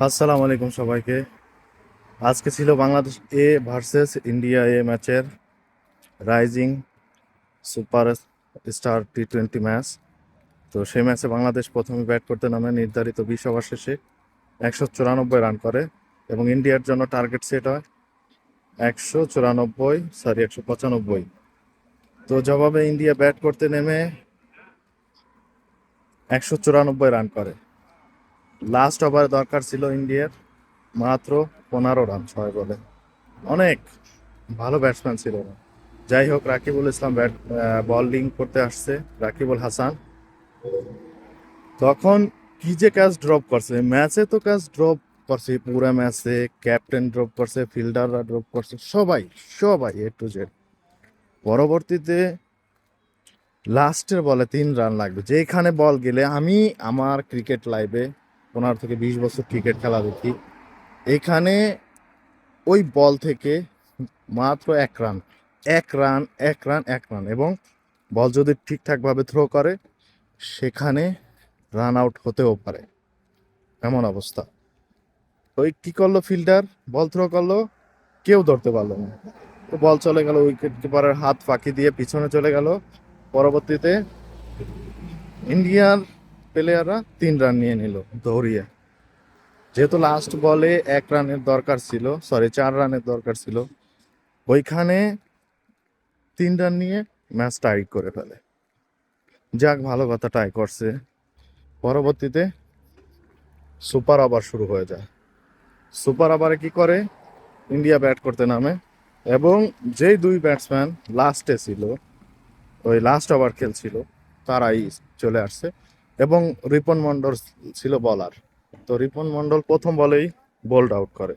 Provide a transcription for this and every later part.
আসসালামু আলাইকুম সবাইকে। আজকে ছিল বাংলাদেশ এ ভার্সেস ইন্ডিয়া এ ম্যাচের রাইজিং সুপার স্টার টি-20 ম্যাচ। তো সেই ম্যাচে বাংলাদেশ প্রথমে ব্যাট করতে নামে নির্ধারিত 20 ওভার শেষে 194 রান করে এবং ইন্ডিয়ার জন্য টার্গেট সেট হয় 195। তো জবাবে ইন্ডিয়া ব্যাট করতে নেমে 194 রান করে। লাস্ট ওভারে দরকার ছিল ইন্ডিয়ার মাত্র 15 রান 6 বলে। অনেক ভালো ব্যাটসম্যান ছিল না। যাই হোক, রাকিবুল ইসলাম বোলিং করতে আসছে, রাকিবুল হাসান। তখন কি যে ক্যাচ ড্রপ করছে, ম্যাচে তো ক্যাচ ড্রপ করছে পুরো ম্যাচে। ক্যাপ্টেন ড্রপ করছে, ফিল্ডাররা ড্রপ করছে, সবাই সবাই A to Z। পরবর্তীতে লাস্টের বলে 3 রান লাগবে, যেখানে বল গেলে আমি আমার ক্রিকেট লাইভে 15 থেকে 20 বছর ক্রিকেট খেলা দেখি, এখানে ওই বল থেকে মাত্র 1 রান, 1 রান, 1 রান, 1 রান, এবং বল যদি ঠিকঠাকভাবে থ্রো করে সেখানে রান আউট হতেও পারে, এমন অবস্থা। ওই কি করলো, ফিল্ডার বল থ্রো করলো, কেউ ধরতে পারলো না। তো বল চলে গেল, উইকেট কিপারের হাত ফাঁকি দিয়ে পিছনে চলে গেল। পরবর্তীতে ইন্ডিয়ান প্লেয়াররা 3 রান নিয়ে নিল দৌড়িয়ে। যেহেতু লাস্ট বলে 1 রানের দরকার ছিল, সরি 4 রানের দরকার ছিল, ওইখানে 3 রান নিয়ে ম্যাচ টাই করে ফেলে। যাক, ভালো কথা, টাই করছে। পরবর্তীতে সুপার ওভার শুরু হয়ে যায়। সুপার ওভারে কি করে, ইন্ডিয়া ব্যাট করতে নামে এবং যেই 2 ব্যাটসম্যান লাস্টে ছিল, ওই লাস্ট ওভার খেলছিল, তারাই চলে আসছে এবং রিপন মন্ডল ছিল বলার। তো রিপন মন্ডল প্রথম বলেই বোল্ড আউট করে,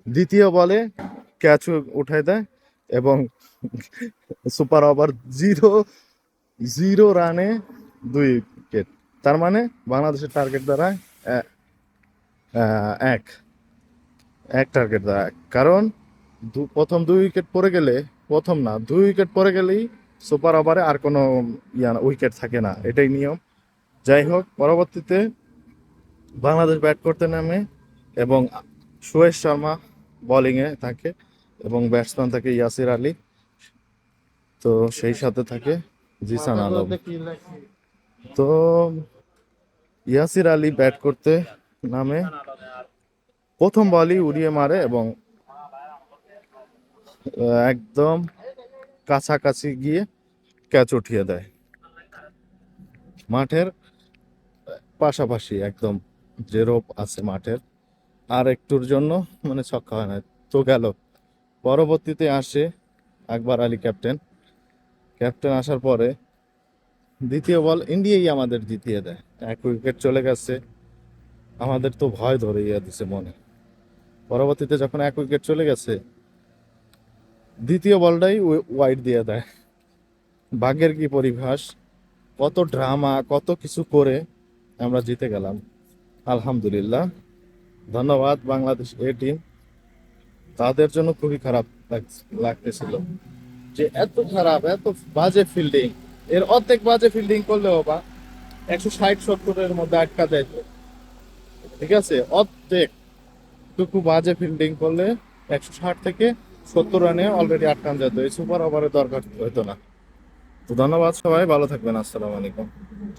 দ্বিতীয় বলে ক্যাচ উঠায় দেয় এবং সুপার ওভার 0-0 রানে 2 উইকেট। তার মানে বাংলাদেশের টার্গেট দাঁড়ায় এক এক টার্গেট দাঁড়ায়। কারণ প্রথম 2 উইকেট পড়ে গেলে, প্রথম না 2 উইকেট পড়ে গেলেই সুপার ওভারে আর কোনো উইকেট থাকে না, এটাই নিয়ম। যাই হোক, পরবর্তীতে বাংলাদেশ ব্যাট করতে নামে এবং সুয়েশ শর্মা বোলিংয়ে থাকে এবং ব্যাটসম্যান থাকে ইয়াসির আলী। তো সেই সাথে থাকে জিসান আলম। তো ইয়াসির আলী ব্যাট করতে নামে, প্রথম বলই উড়িয়ে মারে এবং একদম কাছাকাছি গিয়ে ক্যাচ উঠিয়ে দেয়, মাঠের পাশাপাশি একদম, যে রোপ আছে মাঠের আর একটুর জন্য, মানে ছক্কা হয় না। তো গেল। পরবর্তীতে আসে আকবর আলী ক্যাপ্টেন। ক্যাপ্টেন আসার পরে দ্বিতীয় বল ইন্ডিয়াই আমাদের জিতিয়ে দেয়, 1 উইকেট চলে গেছে। আমাদের তো ভয় ধরে দিছে মনে। পরবর্তীতে যখন 1 উইকেট চলে গেছে, দ্বিতীয় বলটাই ওয়াইড দিয়ে দেয়। ভাগ্যের কি পরিহাস, কত ড্রামা, কত কিছু করে আমরা জিতে গেলাম, আলহামদুলিল্লাহ। ধন্যবাদ বাংলাদেশ টিম। তাদের জন্য খুবই খারাপ লাগতেছিল যে এত খারাপ, এত বাজে ফিল্ডিং। এর অর্ধেক বাজে ফিল্ডিং করলেও বা 160-70-এর মধ্যে আটকা দেয় তো। ঠিক আছে, অর্ধেক টুকু বাজে ফিল্ডিং করলে 160 থেকে 70 রানে অলরেডি আটকান যেত, এই সুপার ওভারের দরকার হতো না। তো ধন্যবাদ সবাই, ভালো থাকবেন, আসসালামু আলাইকুম।